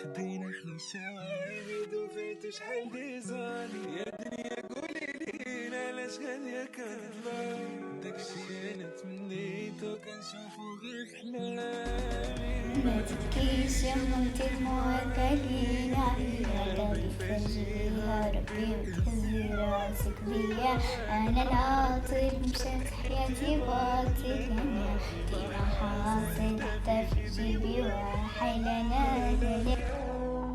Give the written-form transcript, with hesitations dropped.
خدينا شواهد وفاتو شحال ديزاني يا دنيا قولي لي علاش غالية كنطلع داكشي انا تمنيتو كنشوفو غير في حلامي. ما تبكيش يا ممتي دموعك علينا يا غالي فرجيها ربي وتهزي راسك بيا. انا العاطل مشات حياتي باطل كيما حاصل حتى في جيبي وحيل انا